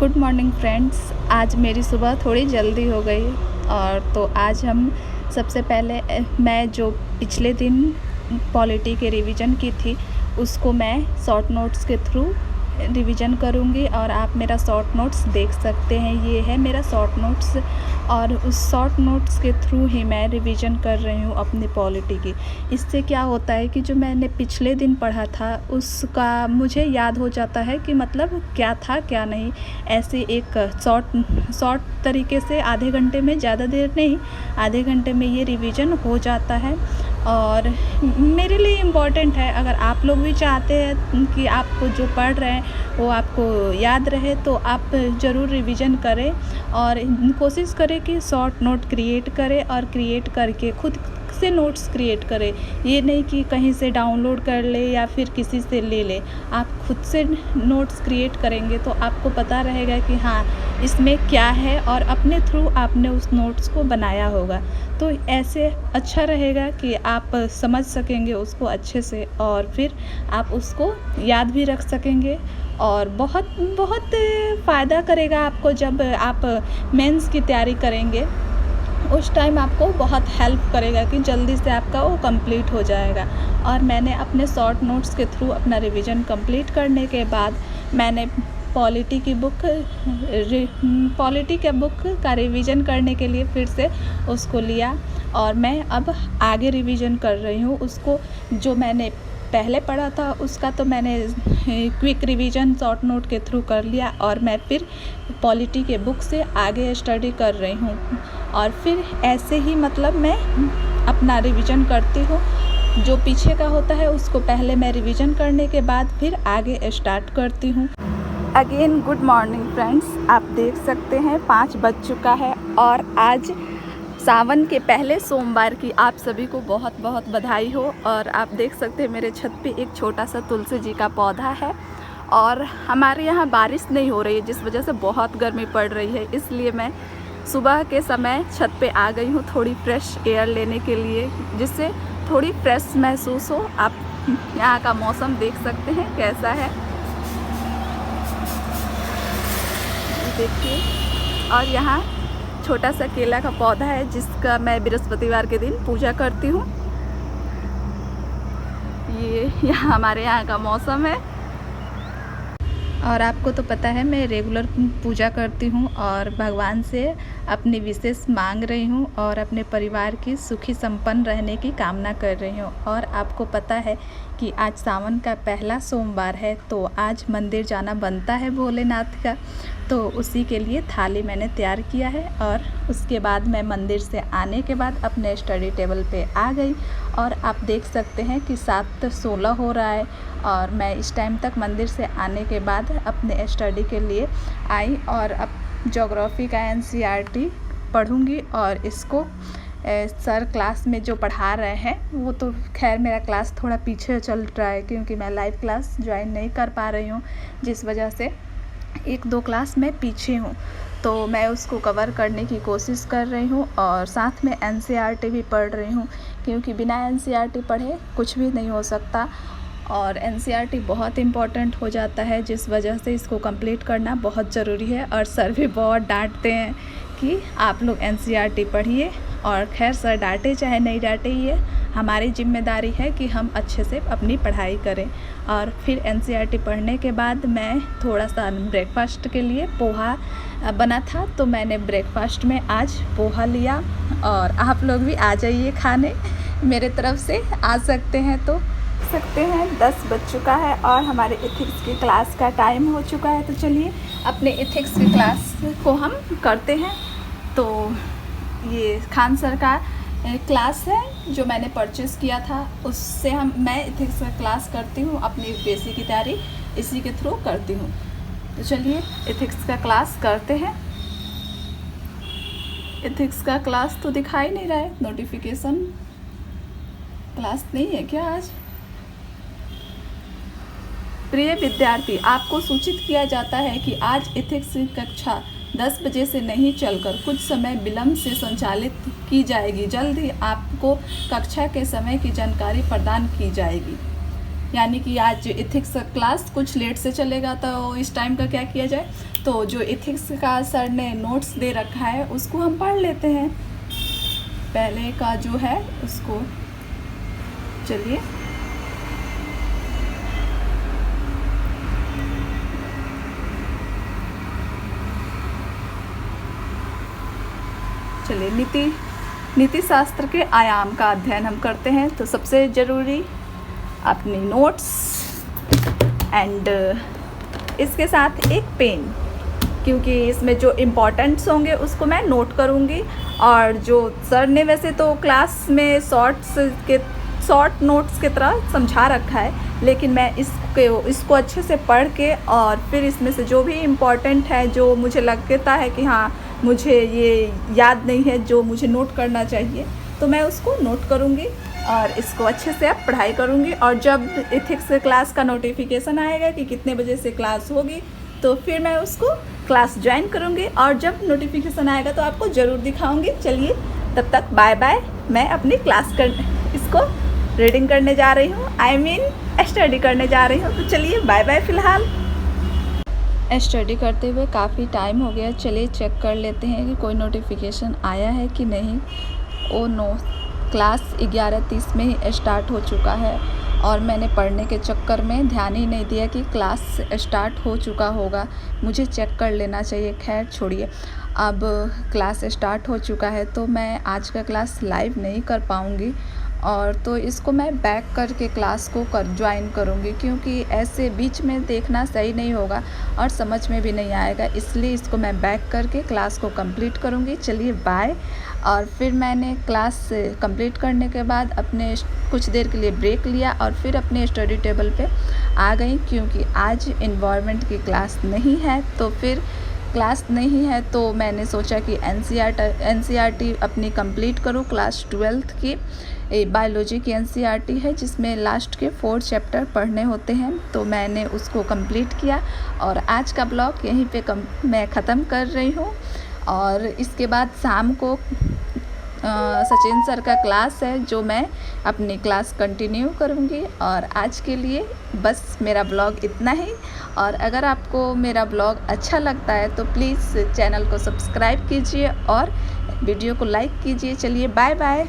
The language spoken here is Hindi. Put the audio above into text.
Good morning friends. आज मेरी सुबह थोड़ी जल्दी हो गई और तो आज हम सबसे पहले मैं जो पिछले दिन पॉलिटी के रिवीजन की थी उसको मैं शॉर्ट नोट्स के थ्रू रिवीजन करूँगी और आप मेरा शॉर्ट नोट्स देख सकते हैं। ये है मेरा शॉर्ट नोट्स और उस शॉर्ट नोट्स के थ्रू ही मैं रिवीजन कर रही हूँ अपनी पॉलिटी की। इससे क्या होता है कि जो मैंने पिछले दिन पढ़ा था उसका मुझे याद हो जाता है कि मतलब क्या था क्या नहीं। ऐसे एक शॉर्ट तरीके से आधे घंटे में, ज़्यादा देर नहीं, आधे घंटे में ये रिवीजन हो जाता है और मेरे लिए इम्पॉर्टेंट है। अगर आप लोग भी चाहते हैं कि आप जो पढ़ रहे हैं वो आपको याद रहे तो आप ज़रूर रिवीजन करें और कोशिश करें कि शॉर्ट नोट क्रिएट करें और क्रिएट करके खुद से नोट्स क्रिएट करें। ये नहीं कि कहीं से डाउनलोड कर ले या फिर किसी से ले ले। आप खुद से नोट्स क्रिएट करेंगे तो आपको पता रहेगा कि हाँ इसमें क्या है और अपने थ्रू आपने उस नोट्स को बनाया होगा। तो ऐसे अच्छा रहेगा कि आप समझ सकेंगे उसको अच्छे से और फिर आप उसको याद भी रख सकेंगे और बहुत बहुत फ़ायदा करेगा आपको। जब आप मेंस की तैयारी करेंगे उस टाइम आपको बहुत हेल्प करेगा कि जल्दी से आपका वो कंप्लीट हो जाएगा। और मैंने शॉर्ट नोट्स के थ्रू अपना रिवीजन कंप्लीट करने के बाद मैंने पॉलिटी के बुक का रिवीजन करने के लिए फिर से उसको लिया और मैं अब आगे रिवीजन कर रही हूँ उसको। जो मैंने पहले पढ़ा था उसका तो मैंने क्विक रिवीजन शॉर्ट नोट के थ्रू कर लिया और मैं फिर पॉलिटी के बुक से आगे स्टडी कर रही हूँ और फिर ऐसे ही मतलब मैं अपना रिवीजन करती हूँ। जो पीछे का होता है उसको पहले मैं रिवीजन करने के बाद फिर आगे स्टार्ट करती हूँ। Again good morning friends. आप देख सकते हैं 5 बज चुका है और आज सावन के पहले सोमवार की आप सभी को बहुत बहुत बधाई हो। और आप देख सकते हैं मेरे छत पे एक छोटा सा तुलसी जी का पौधा है और हमारे यहाँ बारिश नहीं हो रही है जिस वजह से बहुत गर्मी पड़ रही है। इसलिए मैं सुबह के समय छत पे आ गई हूँ थोड़ी फ्रेश एयर लेने के लिए, जिससे थोड़ी फ्रेश महसूस हो। आप यहाँ का मौसम देख सकते हैं कैसा है, देखिए। और यहाँ छोटा सा केला का पौधा है जिसका मैं बृहस्पतिवार के दिन पूजा करती हूँ। ये यहाँ हमारे यहाँ का मौसम है और आपको तो पता है मैं रेगुलर पूजा करती हूँ और भगवान से अपनी विशेष मांग रही हूँ और अपने परिवार की सुखी संपन्न रहने की कामना कर रही हूँ। और आपको पता है कि आज सावन का पहला सोमवार है तो आज मंदिर जाना बनता है भोलेनाथ का, तो उसी के लिए थाली मैंने तैयार किया है। और उसके बाद मैं मंदिर से आने के बाद अपने स्टडी टेबल पे आ गई और आप देख सकते हैं कि 7:16 हो रहा है और मैं इस टाइम तक मंदिर से आने के बाद अपने स्टडी के लिए आई और अब ज्योग्राफी का NCERT पढ़ूंगी। और इसको सर क्लास में जो पढ़ा रहे हैं वो तो खैर मेरा क्लास थोड़ा पीछे चल रहा है क्योंकि मैं लाइव क्लास ज्वाइन नहीं कर पा रही हूँ, जिस वजह से 1-2 क्लास में पीछे हूँ, तो मैं उसको कवर करने की कोशिश कर रही हूँ और साथ में NCERT भी पढ़ रही हूँ क्योंकि बिना NCERT पढ़े कुछ भी नहीं हो सकता और NCERT बहुत इम्पॉर्टेंट हो जाता है, जिस वजह से इसको कंप्लीट करना बहुत ज़रूरी है। और सर भी बहुत डांटते हैं कि आप लोग NCERT पढ़िए और खैर सर डांटे चाहे नहीं डांटे, ये हमारी जिम्मेदारी है कि हम अच्छे से अपनी पढ़ाई करें। और फिर NCERT पढ़ने के बाद मैं थोड़ा सा ब्रेकफास्ट के लिए पोहा बना था तो मैंने ब्रेकफास्ट में आज पोहा लिया और आप लोग भी आ जाइए खाने, मेरे तरफ से आ सकते हैं तो सकते हैं। 10 बज चुका है और हमारे एथिक्स की क्लास का टाइम हो चुका है, तो चलिए अपने एथिक्स की क्लास को हम करते हैं। तो ये खान सर का क्लास है जो मैंने परचेज़ किया था, उससे मैं एथिक्स का क्लास करती हूँ, अपनी बेसिक की तैयारी इसी के थ्रू करती हूँ। तो चलिए एथिक्स का क्लास करते हैं। एथिक्स का क्लास तो दिखाई नहीं रहा है, नोटिफिकेशन क्लास नहीं है क्या आज? प्रिय विद्यार्थी, आपको सूचित किया जाता है कि आज एथिक्स की कक्षा 10 बजे से नहीं चलकर कुछ समय विलंब से संचालित की जाएगी। जल्द ही आपको कक्षा के समय की जानकारी प्रदान की जाएगी। यानी कि आज इथिक्स क्लास कुछ लेट से चलेगा, तो इस टाइम का क्या किया जाए। तो जो इथिक्स का सर ने नोट्स दे रखा है उसको हम पढ़ लेते हैं, पहले का जो है उसको। चलिए नीति शास्त्र के आयाम का अध्ययन हम करते हैं। तो सबसे ज़रूरी अपनी नोट्स एंड इसके साथ एक पेन, क्योंकि इसमें जो इम्पोर्टेंट्स होंगे उसको मैं नोट करूँगी। और जो सर ने वैसे तो क्लास में शॉर्ट नोट्स की तरह समझा रखा है, लेकिन मैं इसको अच्छे से पढ़ के और फिर इसमें से जो भी इम्पोर्टेंट है, जो मुझे लगता है कि हाँ मुझे ये याद नहीं है जो मुझे नोट करना चाहिए, तो मैं उसको नोट करूँगी और इसको अच्छे से अब पढ़ाई करूँगी। और जब इथिक्स क्लास का नोटिफिकेशन आएगा कि कितने बजे से क्लास होगी, तो फिर मैं उसको क्लास ज्वाइन करूँगी और जब नोटिफिकेशन आएगा तो आपको ज़रूर दिखाऊँगी। चलिए तब तक बाय बाय। मैं अपनी क्लास इसको रीडिंग करने जा रही हूँ, स्टडी करने जा रही हूँ। तो चलिए बाय बाय। फ़िलहाल स्टडी करते हुए काफ़ी टाइम हो गया, चलिए चेक कर लेते हैं कि कोई नोटिफिकेशन आया है कि नहीं। ओ नो, क्लास 11:30 में ही स्टार्ट हो चुका है और मैंने पढ़ने के चक्कर में ध्यान ही नहीं दिया कि क्लास स्टार्ट हो चुका होगा। मुझे चेक कर लेना चाहिए। खैर छोड़िए, अब क्लास स्टार्ट हो चुका है तो मैं आज का क्लास लाइव नहीं कर पाऊँगी, और तो इसको मैं बैक करके क्लास को ज्वाइन करूँगी, क्योंकि ऐसे बीच में देखना सही नहीं होगा और समझ में भी नहीं आएगा। इसलिए इसको मैं बैक करके क्लास को कंप्लीट करूँगी। चलिए बाय। और फिर मैंने क्लास कंप्लीट करने के बाद अपने कुछ देर के लिए ब्रेक लिया और फिर अपने स्टडी टेबल पे आ गई, क्योंकि आज एनवायरनमेंट की क्लास नहीं है। तो फिर क्लास नहीं है तो मैंने सोचा कि एनसीईआरटी अपनी कंप्लीट करूँ। क्लास 12th की बायोलॉजी की एनसीईआरटी है, जिसमें लास्ट के 4 चैप्टर पढ़ने होते हैं, तो मैंने उसको कंप्लीट किया। और आज का ब्लॉग यहीं पे मैं ख़त्म कर रही हूँ। और इसके बाद शाम को सचिन सर का क्लास है, जो मैं अपनी क्लास कंटिन्यू करूँगी। और आज के लिए बस मेरा ब्लॉग इतना ही। और अगर आपको मेरा ब्लॉग अच्छा लगता है तो प्लीज़ चैनल को सब्सक्राइब कीजिए और वीडियो को लाइक कीजिए। चलिए बाय बाय।